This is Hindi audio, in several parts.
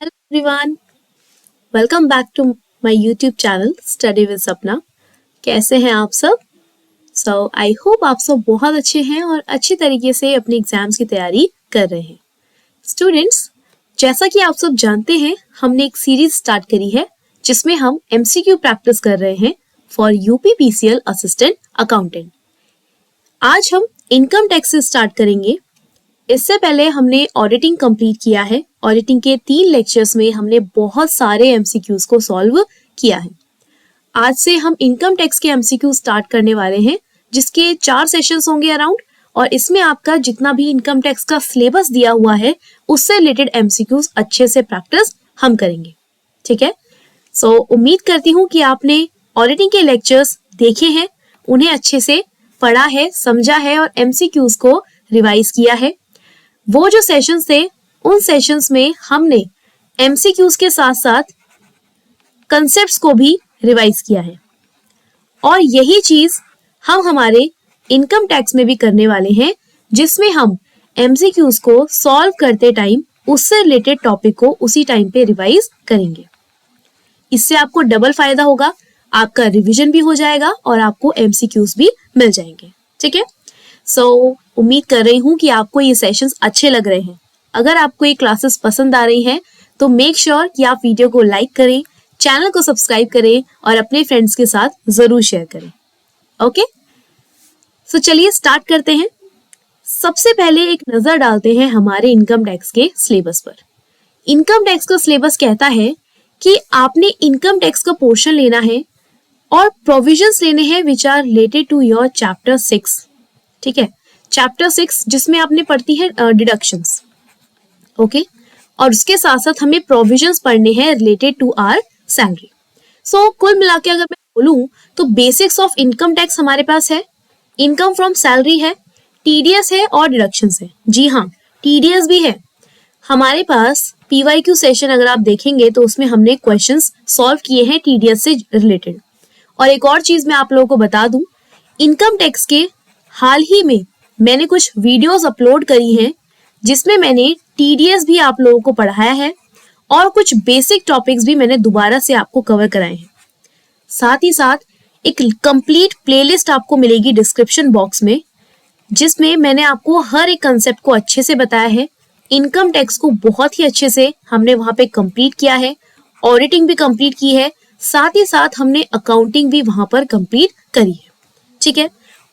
Hello everyone, welcome back to my YouTube channel study with Sapna. कैसे हैं आप सब? आई होप आप सब बहुत अच्छे हैं और अच्छी तरीके से अपने एग्जाम्स की तैयारी कर रहे हैं। स्टूडेंट्स, जैसा कि आप सब जानते हैं, हमने एक सीरीज स्टार्ट करी है जिसमें हम एमसीक्यू प्रैक्टिस कर रहे हैं फॉर यूपीपीसीएल असिस्टेंट अकाउंटेंट। आज हम इनकम टैक्स से स्टार्ट करेंगे। इससे पहले हमने ऑडिटिंग कंप्लीट किया है। ऑडिटिंग के 3 लेक्चर्स में हमने बहुत सारे एमसीक्यूज को सॉल्व किया है। आज से हम इनकम टैक्स के एमसीक्यू स्टार्ट करने वाले हैं, जिसके 4 सेशंस होंगे अराउंड, और इसमें आपका जितना भी इनकम टैक्स का सिलेबस दिया हुआ है उससे रिलेटेड एमसीक्यूज अच्छे से प्रैक्टिस हम करेंगे। ठीक है, उम्मीद करती हूँ कि आपने ऑडिटिंग के लेक्चर्स देखे हैं, उन्हें अच्छे से पढ़ा है, समझा है और एमसीक्यूज को रिवाइज किया है। वो जो सेशंस थे, उन सेशंस में हमने एमसीक्यूज के साथ साथ कंसेप्ट्स को भी रिवाइज किया है, और यही चीज हम हमारे इनकम टैक्स में भी करने वाले हैं, जिसमें हम एमसीक्यूज को सॉल्व करते टाइम उससे रिलेटेड टॉपिक को उसी टाइम पे रिवाइज करेंगे। इससे आपको डबल फायदा होगा, आपका रिवीजन भी हो जाएगा और आपको एमसीक्यूज भी मिल जाएंगे। ठीक है, उम्मीद कर रही हूँ कि आपको ये सेशंस अच्छे लग रहे हैं। अगर आपको ये क्लासेस पसंद आ रही हैं तो मेक श्योर कि आप वीडियो को लाइक करें, चैनल को सब्सक्राइब करें और अपने फ्रेंड्स के साथ जरूर शेयर करें। ओके, चलिए स्टार्ट करते हैं। सबसे पहले एक नजर डालते हैं हमारे इनकम टैक्स के सिलेबस पर। इनकम टैक्स का सिलेबस कहता है कि आपने इनकम टैक्स का पोर्शन लेना है और प्रोविजंस लेने हैं which are related to your chapter 6। ठीक है, चैप्टर 6 जिसमें आपने पढ़ती है डिडक्शंस। ओके, और उसके साथ साथ हमें प्रोविजंस पढ़ने हैं रिलेटेड टू आवर सैलरी। कुल मिला के अगर मैं बोलूं तो बेसिक्स ऑफ इनकम टैक्स हमारे पास है, इनकम फ्रॉम सैलरी है, टीडीएस है और डिडक्शंस है। जी हाँ, टीडीएस भी है हमारे पास। पीवाईक्यू सेशन अगर आप देखेंगे तो उसमें हमने क्वेश्चंस सॉल्व किए हैं टीडीएस से रिलेटेड। और एक और चीज मैं आप लोगों को बता दूं, इनकम टैक्स के हाल ही में मैंने कुछ वीडियोस अपलोड करी हैं जिसमें मैंने टीडीएस भी आप लोगों को पढ़ाया है और कुछ बेसिक टॉपिक्स भी मैंने दोबारा से आपको कवर कराए हैं। साथ ही साथ एक कंप्लीट प्लेलिस्ट आपको मिलेगी डिस्क्रिप्शन बॉक्स में, जिसमें मैंने आपको हर एक कंसेप्ट को अच्छे से बताया है। इनकम टैक्स को बहुत ही अच्छे से हमने वहां पे कंप्लीट किया है, ऑडिटिंग भी कंप्लीट की है, साथ ही साथ हमने अकाउंटिंग भी वहां पर कंप्लीट करी है। ठीक है,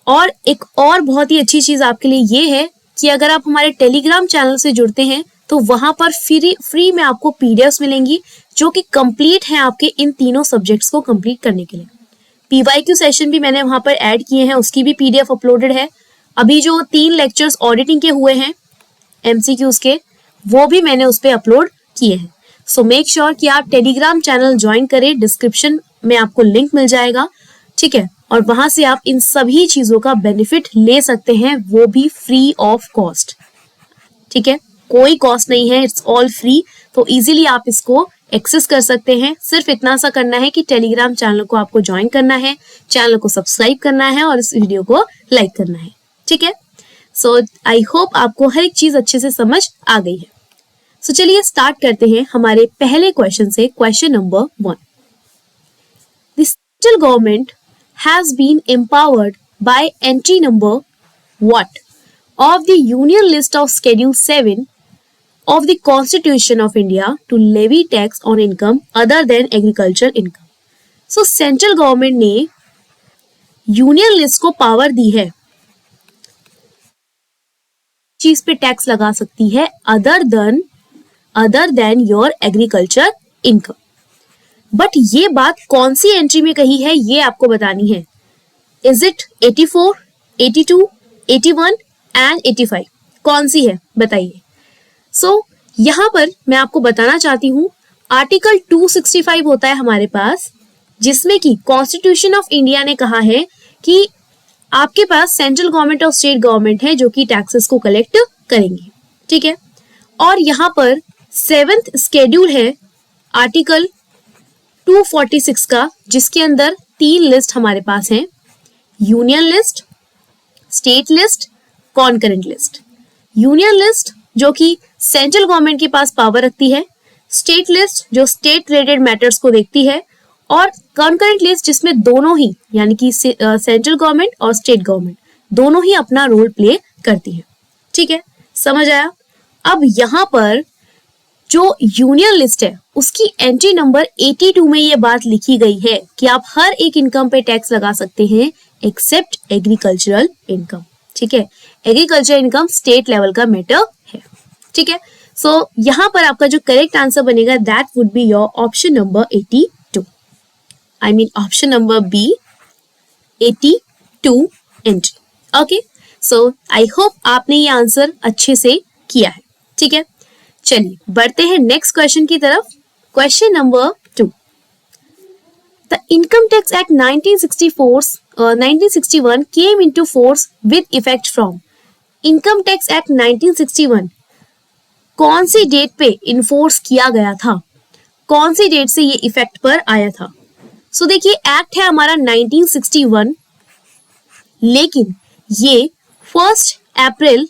और एक और बहुत ही अच्छी चीज आपके लिए ये है कि अगर आप हमारे टेलीग्राम चैनल से जुड़ते हैं तो वहां पर फ्री में आपको पीडीएफ्स मिलेंगी जो कि कंप्लीट हैं आपके इन तीनों सब्जेक्ट्स को कंप्लीट करने के लिए। पीवाईक्यू सेशन भी मैंने वहां पर ऐड किए हैं, उसकी भी पीडीएफ अपलोडेड है। अभी जो 3 लेक्चर्स ऑडिटिंग के हुए हैं एमसीक्यूज के, वो भी मैंने उस पर अपलोड किए हैं। मेक श्योर कि आप टेलीग्राम चैनल ज्वाइन करें, डिस्क्रिप्शन में आपको लिंक मिल जाएगा। ठीक है, और वहां से आप इन सभी चीजों का बेनिफिट ले सकते हैं, वो भी फ्री ऑफ कॉस्ट। ठीक है, कोई कॉस्ट नहीं है, इट्स ऑल फ्री। तो इजीली आप इसको एक्सेस कर सकते हैं। सिर्फ इतना सा करना है कि टेलीग्राम चैनल को आपको ज्वाइन करना है, चैनल को सब्सक्राइब करना है और इस वीडियो को लाइक करना है। ठीक है, आई होप आपको हर एक चीज अच्छे से समझ आ गई है। चलिए स्टार्ट करते हैं हमारे पहले क्वेश्चन से। Question number 1, the central government has been empowered by entry number what of the Union list of Schedule 7 of the Constitution of India to levy tax on income other than agricultural income. Central government ने यूनियन लिस्ट को पावर दी है, चीज पे टैक्स लगा सकती है other than your agriculture income. But ये बात कौन सी एंट्री में कही है ये आपको बतानी है। Is it 84, 82, 81 and 85? कौन सी है बताइए। यहां पर मैं आपको बताना चाहती हूं, आर्टिकल 265 होता है हमारे पास, जिसमें कि कॉन्स्टिट्यूशन ऑफ इंडिया ने कहा है कि आपके पास सेंट्रल गवर्नमेंट और स्टेट गवर्नमेंट है जो कि टैक्सेस को कलेक्ट करेंगी। ठीक है, और यहां पर 7th शेड्यूल है आर्टिकल 246 का, जिसके अंदर 3 लिस्ट हमारे पास हैं, union list, state list, concurrent list. Union list जो कि सेंट्रल गवर्नमेंट के पास पावर रखती है, स्टेट लिस्ट जो स्टेट रिलेटेड मैटर्स को देखती है, और कंकरेंट लिस्ट जिसमें दोनों ही यानी कि सेंट्रल गवर्नमेंट और स्टेट गवर्नमेंट दोनों ही अपना रोल प्ले करती है। ठीक है, समझ आया। अब यहाँ पर जो यूनियन लिस्ट है उसकी एंट्री नंबर 82 में ये बात लिखी गई है कि आप हर एक इनकम पे टैक्स लगा सकते हैं एक्सेप्ट एग्रीकल्चरल इनकम। ठीक है, एग्रीकल्चरल इनकम स्टेट लेवल का मैटर है। ठीक है, सो यहाँ पर आपका जो करेक्ट आंसर बनेगा that would be your option number 82, I mean option number B 82 entry. Okay, so I hope आपने ये आंसर अच्छे से किया है। ठीक है, चलिए बढ़ते हैं नेक्स्ट क्वेश्चन की तरफ। Question number 2, the income tax act 1961 came into force with effect from. Income tax act 1961 कौन सी डेट पे इन्फोर्स किया गया था, कौन सी डेट से ये इफेक्ट पर आया था? सो देखिए, एक्ट है हमारा 1961, लेकिन ये 1 अप्रैल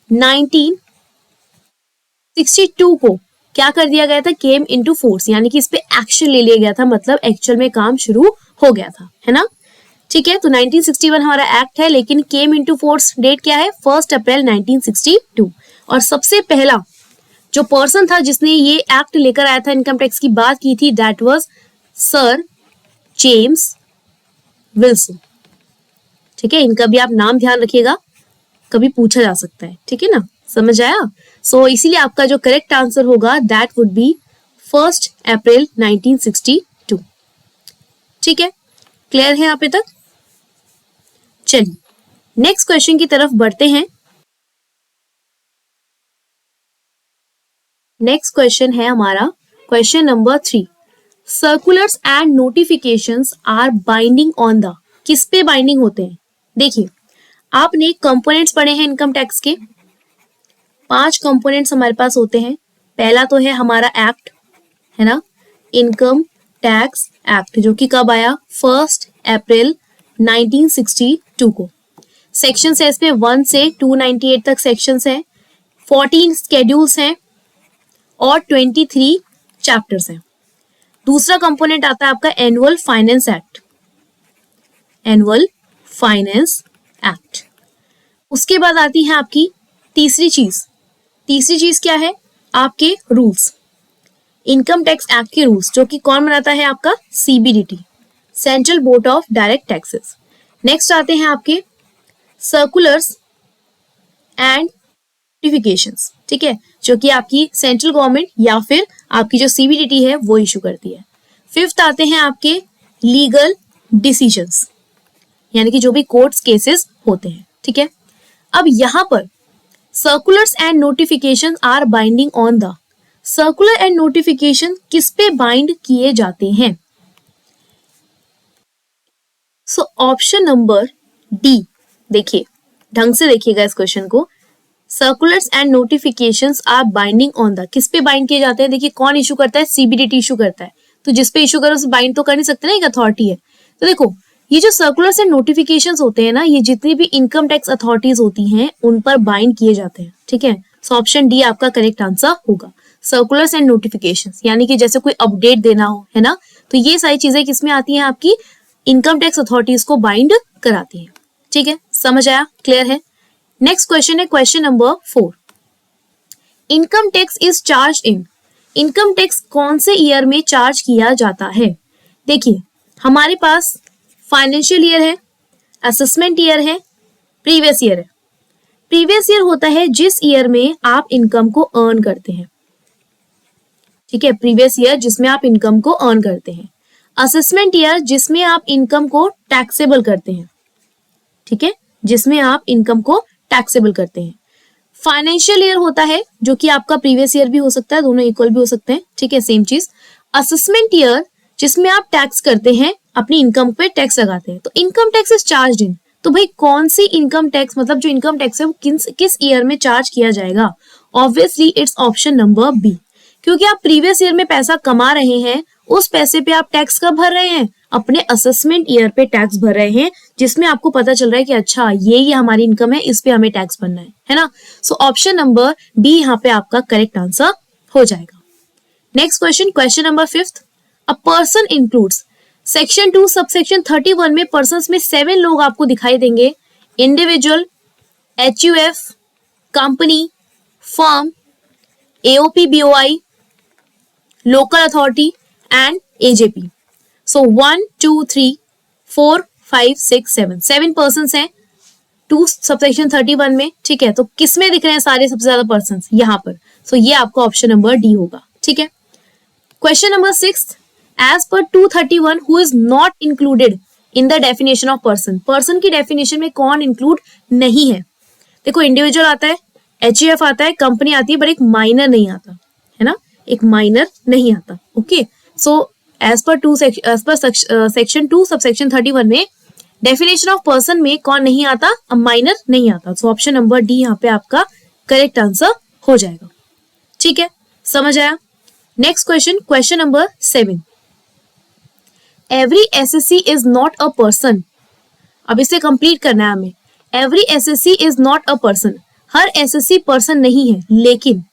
1962 को क्या कर दिया गया था, केम इनटू फोर्स, यानी कि इस पे एक्शन ले लिया गया था, मतलब एक्चुअल में काम शुरू हो गया था, है ना। ठीक है, तो 1961 हमारा एक्ट है, लेकिन केम इनटू फोर्स डेट क्या है, 1 अप्रैल 1962। और सबसे पहला जो पर्सन था जिसने ये एक्ट लेकर आया था, इनकम टैक्स की बात की थी, that was sir James Wilson. ठीक है, इनका भी आप नाम ध्यान रखिएगा, कभी पूछा जा सकता है। ठीक है ना, समझ आया। सो इसीलिए आपका जो करेक्ट आंसर होगा दैट वुड बी 1 अप्रैल 1962। ठीक है, क्लियर है यहाँ पे तक? चलिए नेक्स्ट क्वेश्चन की तरफ बढ़ते हैं। नेक्स्ट क्वेश्चन है हमारा question number 3, circulars and notifications are binding on the. किस पे बाइंडिंग होते हैं? देखिए, आपने कंपोनेंट्स पढ़े हैं इनकम टैक्स के, 5 कंपोनेंट्स हमारे पास होते हैं। पहला तो है हमारा एक्ट, है ना, इनकम टैक्स एक्ट, जो कि कब आया, 1 अप्रैल 1962 को। सेक्शंस है इसमें 1 से 298 तक सेक्शंस हैं, 14 स्केड्यूल्स हैं और 23 चैप्टर्स हैं। दूसरा कंपोनेंट आता है आपका annual finance act, annual finance act. उसके बाद आती है आपकी तीसरी चीज क्या है, आपके रूल्स, इनकम टैक्स एक्ट के रूल्स, जो कि कौन बनाता है, आपका CBDT, central board of direct taxes. Next आते हैं आपके सर्कुलर्स एंड नोटिफिकेशंस, ठीक है, जो कि आपकी सेंट्रल गवर्नमेंट या फिर आपकी जो सीबीडीटी है वो इशू करती है। 5th आते हैं आपके लीगल डिसीजंस, यानी कि जो भी कोर्ट्स केसेस होते हैं। ठीक है, अब यहां पर circulars and notification are binding on the. Circular and notification किस पे बाइंड किए जाते हैं? सो ऑप्शन नंबर डी, देखिए ढंग से देखिएगा इस क्वेश्चन को। Circulars and notifications are binding on the, किस पे बाइंड किए जाते हैं? देखिए, कौन इशू करता है, सीबीडीटी इशू करता है, तो जिस पे इशू करो उसे बाइंड तो कर नहीं सकते ना, एक अथॉरिटी है। तो देखो, ये जो सर्कुलर्स एंड नोटिफिकेशंस होते हैं ना, ये जितनी भी इनकम टैक्स अथॉरिटीज होती हैं उन पर बाइंड किए जाते हैं। ठीक है, सो ऑप्शन डी आपका करेक्ट आंसर होगा, सर्कुलर्स एंड नोटिफिकेशंस, यानी कि जैसे कोई अपडेट देना हो, है ना, तो ये सारी चीजें किसमें आती हैं, आपकी इनकम टैक्स अथॉरिटीज को बाइंड कराती हैं। ठीक है, समझ आया, क्लियर है। नेक्स्ट क्वेश्चन है question number 4, income tax is charge in. Income tax कौन से ईयर में चार्ज किया जाता है? देखिए, हमारे पास फाइनेंशियल ईयर है, असेसमेंट ईयर है, प्रीवियस ईयर है। प्रीवियस ईयर होता है जिस ईयर में आप इनकम को अर्न करते हैं। ठीक है, प्रीवियस ईयर जिसमें आप इनकम को अर्न करते हैं। असेसमेंट ईयर जिसमें आप इनकम को टैक्सेबल करते हैं। ठीक है, जिसमें आप इनकम को टैक्सेबल करते हैं। फाइनेंशियल ईयर होता है जो कि आपका प्रीवियस ईयर भी हो सकता है, दोनों इक्वल भी हो सकते हैं। ठीक है, सेम चीज। असेसमेंट ईयर जिसमें आप टैक्स करते हैं, अपनी इनकम पे टैक्स लगाते हैं, तो इनकम टैक्स इज चार्ज्ड इन। तो भाई कौन सी इनकम टैक्स, मतलब जो इनकम टैक्स है वो किस ईयर में चार्ज किया जाएगा? Obviously it's option number B, क्योंकि आप प्रीवियस ईयर में पैसा कमा रहे हैं, उस पैसे पे आप टैक्स कब भर रहे हैं? अपने असेसमेंट ईयर पे टैक्स भर रहे हैं, जिसमें आपको पता चल रहा है कि अच्छा ये हमारी इनकम है, इस पे हमें टैक्स भरना है ना। सो ऑप्शन नंबर बी यहाँ पे आपका करेक्ट आंसर हो जाएगा। Next question, question number 5th, a person includes, section 2 subsection 31 में पर्सन्स में 7 लोग आपको दिखाई देंगे, individual, HUF, company, firm, AOP BOI, local authority and AJP. So 1 2 3 4 5 6 7 persons हैं 2 सबसेक्शन 31 में. ठीक है, तो किस में दिख रहे हैं सारे सबसे ज्यादा पर्सन्स? यहाँ पर. सो ये आपका ऑप्शन नंबर डी होगा. ठीक है. Question number 6, as per 231 who is not included in the definition of person. Person की डेफिनेशन में कौन इंक्लूड नहीं है? देखो, इंडिविजुअल आता है, HUF आता है, कंपनी आती है, बट एक माइनर नहीं आता है ना, एक माइनर नहीं आता. Okay, so as per section 2 subsection 31 में डेफिनेशन ऑफ पर्सन में कौन नहीं आता? माइनर नहीं आता. सो ऑप्शन नंबर डी यहाँ पे आपका करेक्ट आंसर हो जाएगा. ठीक है, समझ आया? Next question, question number 7, every SSC is not a person. अब इसे कंप्लीट करना है हमें. Every SSC is not a person, her SSC person नहीं है, लेकिन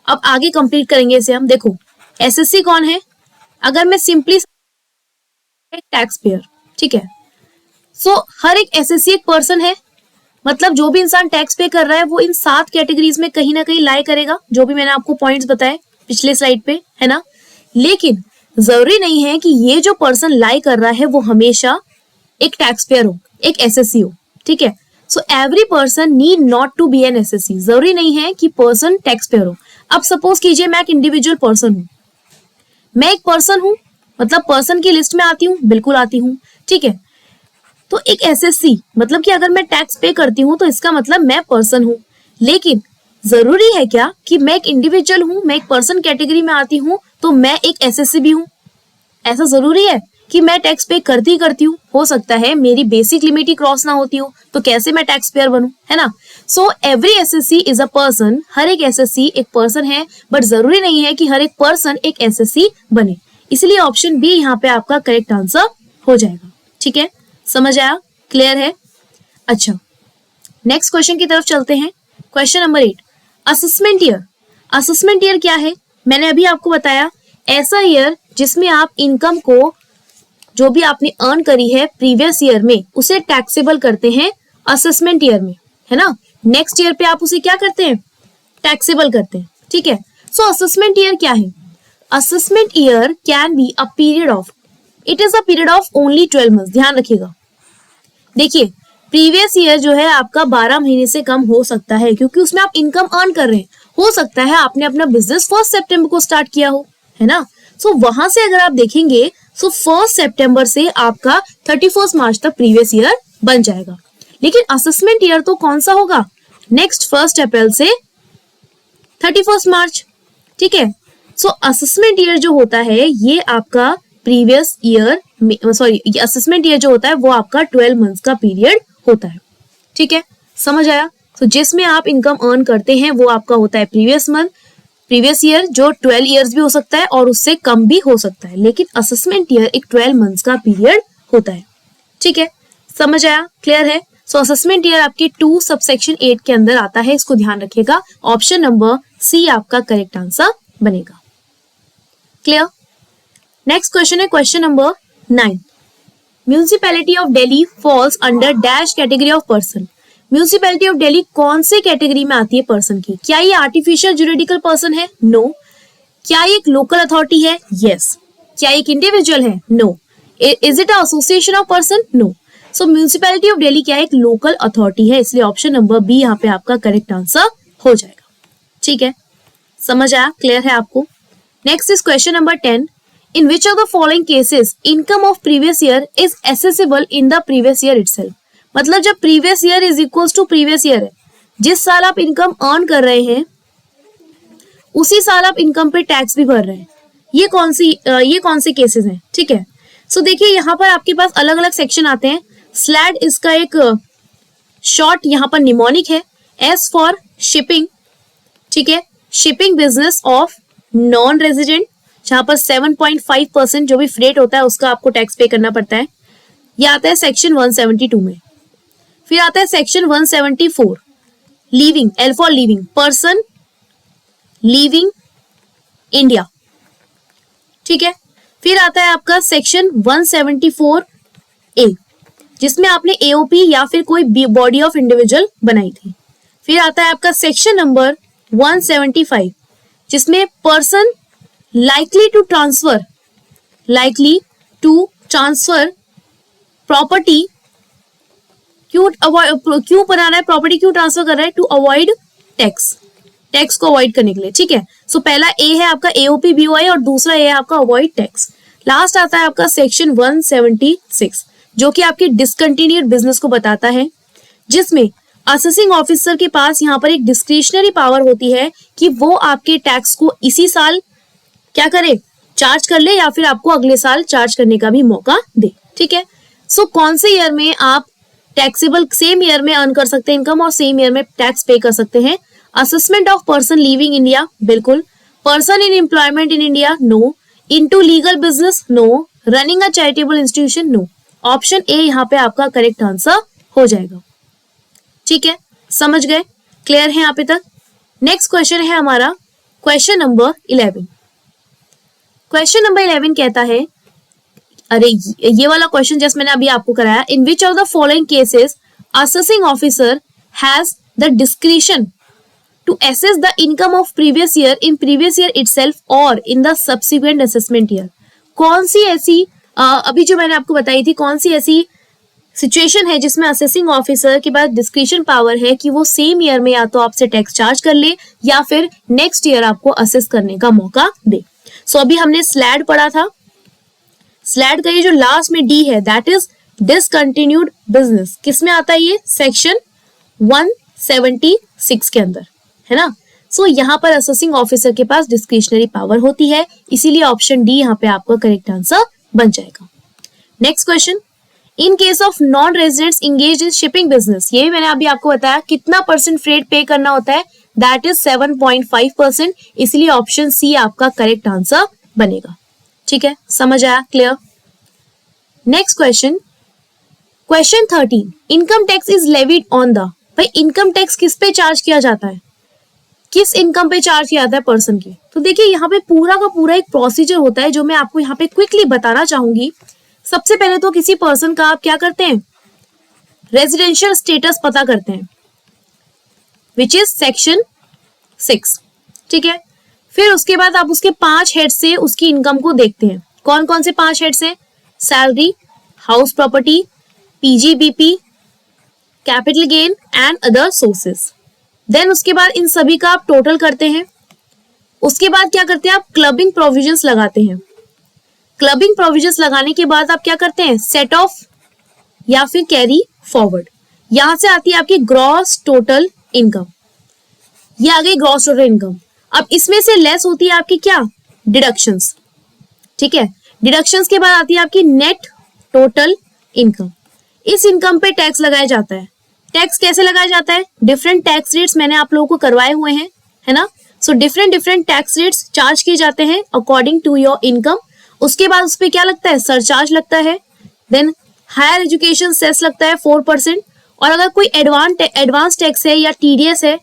अब आगे कंप्लीट करेंगे इसे हम. देखो, SSC कौन है? अगर मैं सिंपली टैक्स पेयर. ठीक है, सो हर एक SSC एक पर्सन है, मतलब जो भी इंसान टैक्स पे कर रहा है वो इन 7 कैटेगरीज में कहीं ना कहीं लाई करेगा, जो भी मैंने आपको पॉइंट्स बताए पिछले स्लाइड पे, है ना. लेकिन जरूरी नहीं है कि ये जो पर्सन लाई कर रहा है वो हमेशा एक टैक्स पेयर हो, एक SSC हो. ठीक है, so every person need not to be an SSC. जरूरी नहीं है कि पर्सन टैक्स पेयर हो. अब सपोज कीजिए मैं एक इंडिविजुअल पर्सन हूं, मैं एक पर्सन हूं, मतलब पर्सन की लिस्ट में आती हूँ, बिल्कुल आती हूँ. ठीक है, तो एक SSC मतलब कि अगर मैं टैक्स पे करती हूँ तो इसका मतलब मैं पर्सन हूँ. लेकिन जरूरी है क्या कि मैं एक इंडिविजुअल हूँ, मैं एक पर्सन कैटेगरी में आती हूँ तो मैं एक SSC भी हूँ? ऐसा जरूरी है कि मैं टैक्स पे करती हूँ? हो सकता है मेरी बेसिक लिमिट ही क्रॉस ना होती हो, तो कैसे मैं टैक्स पेयर बनूं, है ना. So every SSC is a person, हर एक SSC एक पर्सन है, बट जरूरी नहीं है कि हर एक पर्सन एक SSC बने. इसलिए ऑप्शन बी यहाँ पे आपका करेक्ट आंसर हो जाएगा. ठीक है, समझ आया? क्लियर है? अच्छा, नेक्स्ट क्वेश्चन की तरफ चलते हैं. Question number 8, assessment year. Assessment year क्या है? मैंने अभी आपको बताया, ऐसा ईयर जिसमें आप इनकम को जो भी आपने अर्न करी है प्रीवियस ईयर में उसे टैक्सेबल करते हैं असेसमेंट ईयर में, है ना. नेक्स्ट ईयर पे आप उसे क्या करते हैं? टैक्सेबल करते हैं. ठीक है, सो असेसमेंट ईयर क्या है? Assessment year can be a period of, it is a period of only 12 months. ध्यान रखिएगा. देखिए, प्रीवियस ईयर जो है आपका 12 महीने से कम हो सकता है, क्योंकि उसमें आप इनकम अर्न कर रहे हैं. हो सकता है आपने अपना बिजनेस 1 सितंबर को स्टार्ट किया हो, है ना. सो वहां से अगर आप देखेंगे, सो 1 सितंबर से आपका 31 मार्च तक प्रीवियस ईयर बन जाएगा. लेकिन असेसमेंट ईयर तो कौन सा होगा? नेक्स्ट 1 अप्रैल से 31 मार्च. ठीक है, सो असेसमेंट ईयर जो होता है ये आपका previous year, sorry, assessment year जो होता है वो आपका 12 मंथ्स का पीरियड होता है. ठीक है, समझ आया? तो जिसमें आप इनकम अर्न करते हैं वो आपका होता है प्रीवियस मंथ, प्रीवियस ईयर, जो 12 इयर्स भी हो सकता है और उससे कम भी हो सकता है, लेकिन असेसमेंट ईयर एक 12 मंथ्स का पीरियड होता है. ठीक है, समझ आया? क्लियर है? सो असेसमेंट ईयर आपके 2 सबसेक्शन 8 के अंदर आता है, इसको ध्यान रखिएगा. ऑप्शन नंबर सी आपका करेक्ट आंसर बनेगा. क्लियर? नेक्स्ट क्वेश्चन है question number 9, municipality of Delhi falls under dash category of person. Municipality of Delhi कौन से कैटेगरी में आती है पर्सन की? क्या ये आर्टिफिशियल जुरिडिकल पर्सन है? नो. क्या ये एक लोकल अथॉरिटी है? यस. क्या एक इंडिविजुअल है? No. Is it association of person? No. So municipality of Delhi क्या है? एक लोकल अथॉरिटी है, इसलिए ऑप्शन नंबर बी यहाँ पे आपका करेक्ट आंसर हो जाएगा. ठीक है, समझ आया? क्लियर है आपको? Next is question number 10, in which of the following cases income of previous year is accessible in the previous year itself. मतलब जब previous year is equals to previous year है, जिस साल आप इनकम अर्न कर रहे हैं उसी साल आप इनकम पे टैक्स भी भर रहे हैं. ये कौन से केसेस हैं? ठीक है, सो देखिए यहाँ पर आपके पास अलग अलग सेक्शन आते हैं. स्लैड इसका एक शॉर्ट यहाँ पर निमोनिक है. S for shipping. ठीक है, shipping business of non resident, जहां पर 7.5% जो भी फ्रेट होता है उसका आपको टैक्स पे करना पड़ता है. यह आता है सेक्शन 172 में. फिर आता है section 174, leaving, L for leaving, person leaving India. ठीक है। फिर आता है आपका सेक्शन 174A, जिसमें आपने एओपी या फिर कोई बॉडी ऑफ इंडिविजुअल बनाई थी। फिर आता है आपका सेक्शन नंबर 175, जिसमें person likely to transfer property, क्यों बना रहा है, प्रॉपर्टी क्यों ट्रांसफर कर रहा है, टू अवॉइड टैक्स को अवॉइड करने के लिए। ठीक है, सो पहला ए है आपका एओपी बीओआई और दूसरा ए है आपका अवॉइड टैक्स। लास्ट आता है आपका सेक्शन 176, जो कि आपके डिसकंटिन्यूड बिजनेस को बताता है, जिसमें असेसिंग ऑफिसर के पास यहाँ पर एक डिस्क्रिशनरी पावर होती है कि वो आपके टैक्स को इसी साल क्या करे, चार्ज कर ले या फिर आपको अगले साल चार्ज करने का भी मौका दे। ठीक है, सो कौन से ईयर में आप टैक्सेबल सेम ईयर में अर्न कर सकते हैं इनकम और सेम ईयर में टैक्स पे कर सकते हैं। Assessment of person living India, बिल्कुल। Person in employment in India, no. Into legal business, no. Running a charitable institution, no. Option A यहाँ पे आपका करेक्ट आंसर हो जाएगा। ठीक है, समझ गए, क्लियर है यहाँ पे तक। नेक्स्ट क्वेश्चन है हमारा क्वेश्चन नंबर 11। क्वेश्चन नंबर 11 कहता है, अरे ये वाला क्वेश्चन जस्ट मैंने अभी आपको कराया, in which of the following cases assessing officer has the discretion to assess the income of previous year in previous year itself और in the subsequent assessment year. कौन सी ऐसी अभी जो मैंने आपको बताई थी, कौन सी ऐसी सिचुएशन है जिसमें असेसिंग ऑफिसर के पास डिस्क्रिशन पावर है कि वो सेम ईयर में या तो आपसे टैक्स चार्ज कर ले या फिर नेक्स्ट ईयर आपको असेस करने का मौका दे। सो अभी हमने स्लैड पढ़ा था, स्लैड का ये जो लास्ट में डी है दैट इज डिसकंटिन्यूड बिजनेस, किसमें आता है ये, सेक्शन 176 के अंदर, है ना। सो यहाँ पर असेसिंग ऑफिसर के पास डिस्क्रिशनरी पावर होती है, इसीलिए ऑप्शन डी यहाँ पे आपका करेक्ट आंसर बन जाएगा। Next question, in case of non residents engage in shipping business, ये भी मैंने अभी आपको बताया कितना परसेंट फ्रेट पे करना होता है, दैट इज 7.5%, इसलिए ऑप्शन सी आपका करेक्ट आंसर बनेगा। ठीक है, समझ आया, clear. Next question, question 13, income tax is levied on the, भाई इनकम टैक्स किस पे चार्ज किया जाता है, किस इनकम पे चार्ज किया जाता है पर्सन की। तो देखिए यहाँ पे पूरा का पूरा एक प्रोसीजर होता है जो मैं आपको यहाँ पे क्विकली बताना चाहूंगी। सबसे पहले तो किसी पर्सन का आप क्या करते हैं, रेजिडेंशियल स्टेटस पता करते हैं, विच इज सेक्शन 6। ठीक है, फिर उसके बाद आप उसके 5 हेड से उसकी इनकम को देखते हैं। कौन कौन से 5 हेड्स हैं, salary, house property, PGBP, capital gain and other sources. Then उसके बाद इन सभी का आप टोटल करते हैं। उसके बाद क्या करते हैं, आप क्लबिंग प्रोविजंस लगाते हैं। क्लबिंग प्रोविजंस लगाने के बाद आप क्या करते हैं, सेट ऑफ या फिर कैरी फॉरवर्ड। यहां से आती है आपकी ग्रॉस टोटल इनकम, ये आ गई ग्रॉस टोटल इनकम। अब इसमें से लेस होती है आपकी क्या, डिडक्शंस। ठीक है, डिडक्शंस के बाद आती है आपकी नेट टोटल इनकम। इस इनकम पे टैक्स लगाया जाता है। टैक्स कैसे लगाया जाता है, डिफरेंट टैक्स रेट्स मैंने आप लोगों को करवाए हुए हैं, है ना। So different tax rates charge किए जाते हैं अकॉर्डिंग टू योर इनकम। उसके बाद उस पर क्या लगता है, सरचार्ज लगता है। देन हायर एजुकेशन सेस लगता है 4%। और अगर कोई एडवांस टैक्स है या टीडीएस है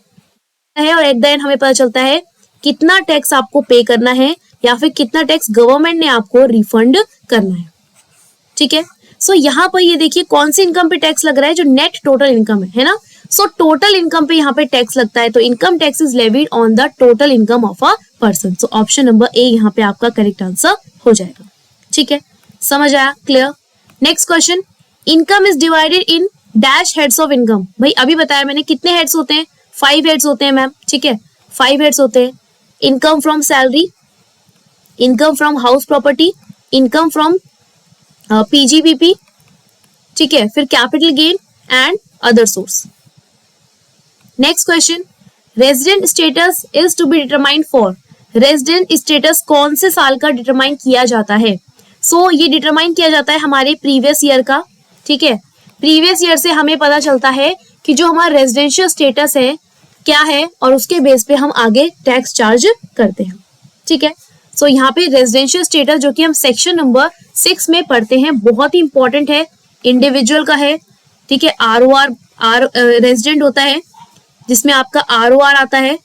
और एट द एंड हमें पता चलता है कितना टैक्स आपको पे करना है या फिर कितना टैक्स गवर्नमेंट ने आपको रिफंड करना है। ठीक है, सो यहाँ पर ये देखिए कौन सी इनकम पे टैक्स लग रहा है, जो नेट टोटल इनकम है ना। सो टोटल इनकम पे यहाँ पे टैक्स लगता है, तो income tax is levied on the total income of a person. So option number A यहाँ पे आपका करेक्ट आंसर हो जाएगा। ठीक है, समझ आया, clear. Next question, income is divided in dash heads of income. भाई अभी बताया मैंने कितने हेड्स होते हैं, 5 हेड्स होते हैं मैम। ठीक है, 5 हेड्स होते हैं। Income from salary, income from house property, income from PGBP, ठीक है, फिर capital gain and other source. Next question, resident status is to be determined for. Resident status कौन से साल का डिटरमाइन किया जाता है। सो ये डिटरमाइन किया जाता है हमारे प्रीवियस ईयर का। ठीक है, प्रीवियस ईयर से हमें पता चलता है कि जो हमारा रेजिडेंशियल स्टेटस है क्या है और उसके बेस पे हम आगे टैक्स चार्ज करते हैं। ठीक है, सो यहाँ पे रेजिडेंशियल स्टेटस जो कि हम सेक्शन नंबर 6 में पढ़ते हैं, बहुत ही इंपॉर्टेंट है, इंडिविजुअल का है। ठीक है, आर रेजिडेंट होता है जिसमें आपका ROR आता है।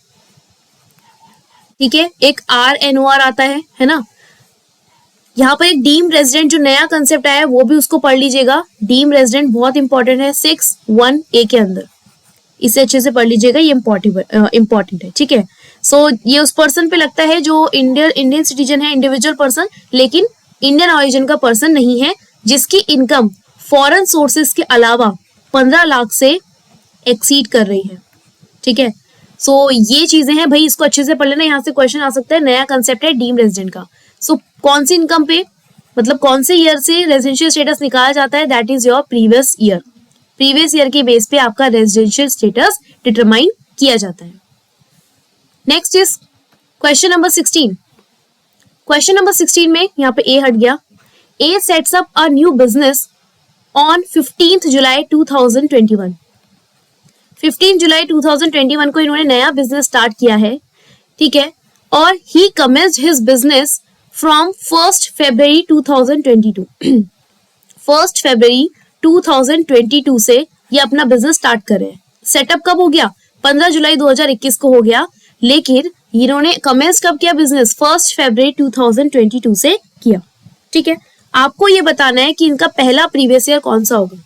ठीक है, एक RNOR आता है ना। यहाँ पर एक डीम्ड रेजिडेंट जो नया कंसेप्ट आया है वो भी उसको पढ़ लीजिएगा। डीम्ड रेजिडेंट बहुत इंपॉर्टेंट है 6(1)(a) के अंदर, इसे अच्छे से पढ़ लीजिएगा, ये इंपॉर्टेंट है, ठीक है। सो ये उस पर्सन पे लगता है जो इंडियन सिटीजन है, इंडिविजुअल पर्सन, लेकिन इंडियन ऑरिजिन का पर्सन नहीं है, जिसकी इनकम फॉरेन सोर्सेज के अलावा 15 लाख से एक्सीड कर रही है, ठीक है। सो ये चीजें हैं भाई, इसको अच्छे से पढ़ लेना, यहाँ से क्वेश्चन आ सकता है। नया कंसेप्ट है डीम्ड रेजिडेंट का। सो कौन सी इनकम पे, मतलब कौन से ईयर से रेजिडेंशियल स्टेटस निकाला जाता है, that is your previous year. Previous year के बेस पे आपका रेजिडेंशियल स्टेटस डिटरमाइन किया जाता है। Next is question number 16। Question number 16 में यहाँ पे ए हट गया। A sets up a new business on 15 जुलाई 2021। 15 जुलाई 2021 को इन्होंने नया बिजनेस स्टार्ट किया है, ठीक है, और ही कमेंस्ड हिज बिजनेस फ्रॉम 1 फरवरी 2022। 1 फरवरी 2022 से ये अपना बिजनेस स्टार्ट कर रहे हैं। सेटअप कब हो गया? 15 जुलाई 2021 को हो गया, लेकिन इन्होंने कमेंस कब किया बिजनेस? 1 फरवरी 2022 से किया, ठीक है। आपको ये बताना है कि इनका पहला प्रीवियस ईयर कौन सा होगा।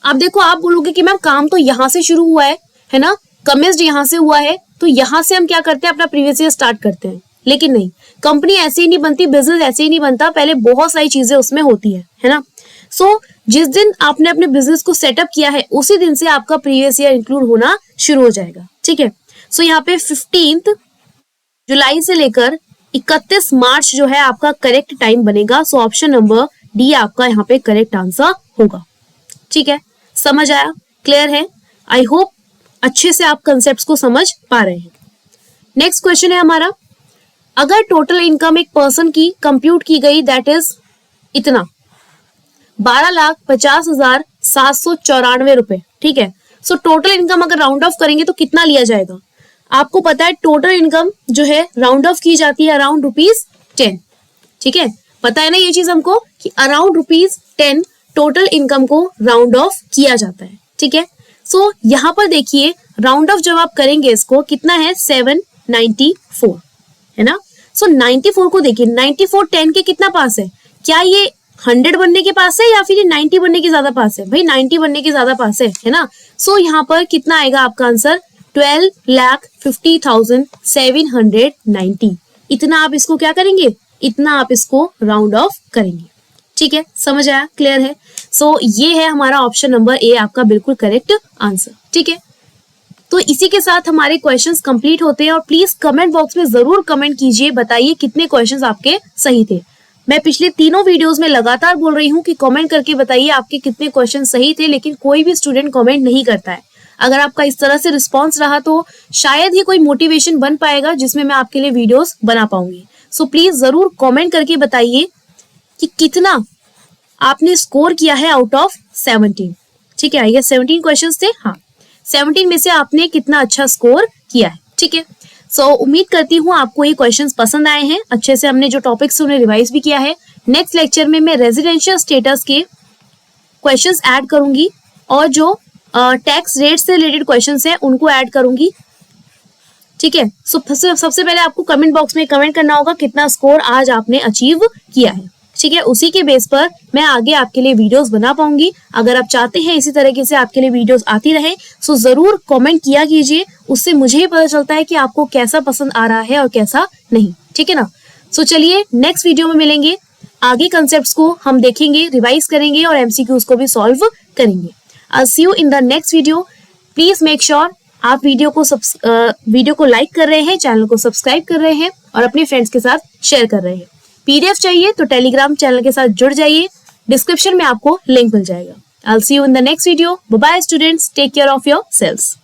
आप देखो, आप बोलोगे कि मैम काम तो यहाँ से शुरू हुआ है ना, कमेंस्ड यहाँ से हुआ है, तो यहाँ से हम क्या करते हैं, अपना प्रीवियस ईयर स्टार्ट करते हैं। लेकिन नहीं, कंपनी ऐसे ही नहीं बनती, बिजनेस ऐसे ही नहीं बनता, पहले बहुत सारी चीजें उसमें होती है ना। सो जिस दिन आपने अपने बिजनेस को सेटअप किया है उसी दिन से आपका प्रीवियस ईयर इंक्लूड होना शुरू हो जाएगा, ठीक है। सो यहाँ पे 15 जुलाई से लेकर 31 मार्च जो है आपका करेक्ट टाइम बनेगा। सो ऑप्शन नंबर डी आपका यहाँ पे करेक्ट आंसर होगा, ठीक है। समझ आया? क्लियर है? आई होप अच्छे से आप कंसेप्ट्स को समझ पा रहे हैं। नेक्स्ट क्वेश्चन है हमारा, अगर टोटल इनकम एक पर्सन की कंप्यूट की गई दैट इज इतना 12,50,794 रुपए, ठीक है। सो टोटल इनकम अगर राउंड ऑफ करेंगे तो कितना लिया जाएगा? आपको पता है टोटल इनकम जो है राउंड ऑफ की जाती है अराउंड ₹10, ठीक है। पता है ना ये चीज हमको कि अराउंड ₹10 टोटल इनकम को राउंड ऑफ किया जाता है, ठीक है। सो यहाँ पर देखिए राउंड ऑफ जब आप करेंगे इसको कितना है 794, है ना। सो 94 को देखिए, 94 10 के कितना पास है? क्या ये 100 बनने के पास है या फिर ये 90 बनने के ज्यादा पास है? भाई 90 बनने के ज्यादा पास है ना। सो यहाँ पर कितना आएगा आपका आंसर? 12,50,790। इतना आप इसको क्या करेंगे? इतना आप इसको राउंड ऑफ करेंगे, ठीक है। समझ आया? क्लियर है? सो ये है हमारा ऑप्शन नंबर ए आपका बिल्कुल करेक्ट आंसर, ठीक है। तो इसी के साथ हमारे क्वेश्चंस कंप्लीट होते हैं और प्लीज कमेंट बॉक्स में जरूर कमेंट कीजिए, बताइए कितने क्वेश्चंस आपके सही थे। मैं पिछले तीनों वीडियोस में लगातार बोल रही हूँ कि कमेंट करके बताइए आपके कितने क्वेश्चन सही थे, लेकिन कोई भी स्टूडेंट कमेंट नहीं करता है। अगर आपका इस तरह से रिस्पॉन्स रहा तो शायद ही कोई मोटिवेशन बन पाएगा जिसमें मैं आपके लिए वीडियोस बना पाऊंगी। सो प्लीज जरूर कमेंट करके बताइए कि कितना आपने स्कोर किया है आउट ऑफ 17, ठीक है। आई गेस 17 क्वेश्चंस थे, हाँ 17 में से आपने कितना अच्छा स्कोर किया है, ठीक है। सो उम्मीद करती हूँ आपको ये क्वेश्चंस पसंद आए हैं, अच्छे से हमने जो टॉपिक्स उन्हें रिवाइज भी किया है। नेक्स्ट लेक्चर में मैं रेजिडेंशियल स्टेटस के क्वेश्चंस ऐड करूंगी और जो टैक्स रेट से रिलेटेड क्वेश्चंस हैं उनको ऐड करूंगी, ठीक है। सो सबसे पहले आपको कमेंट बॉक्स में कमेंट करना होगा कितना स्कोर आज आपने अचीव किया है, ठीक है। उसी के बेस पर मैं आगे आपके लिए वीडियोस बना पाऊंगी। अगर आप चाहते हैं इसी तरीके से आपके लिए वीडियोस आती रहे सो जरूर कमेंट किया कीजिए, उससे मुझे ही पता चलता है कि आपको कैसा पसंद आ रहा है और कैसा नहीं, ठीक है ना। सो चलिए नेक्स्ट वीडियो में मिलेंगे, आगे कंसेप्ट्स को हम देखेंगे, रिवाइज करेंगे और एमसीक्यूज को भी सॉल्व करेंगे। I'll see you in the next video. Please make sure आप वीडियो को लाइक कर रहे हैं, चैनल को सब्सक्राइब कर रहे हैं और अपने फ्रेंड्स के साथ शेयर कर रहे हैं। पीडीएफ चाहिए तो टेलीग्राम चैनल के साथ जुड़ जाइए, डिस्क्रिप्शन में आपको लिंक मिल जाएगा। I'll see you in the next video. Bye bye students. Take care of yourselves.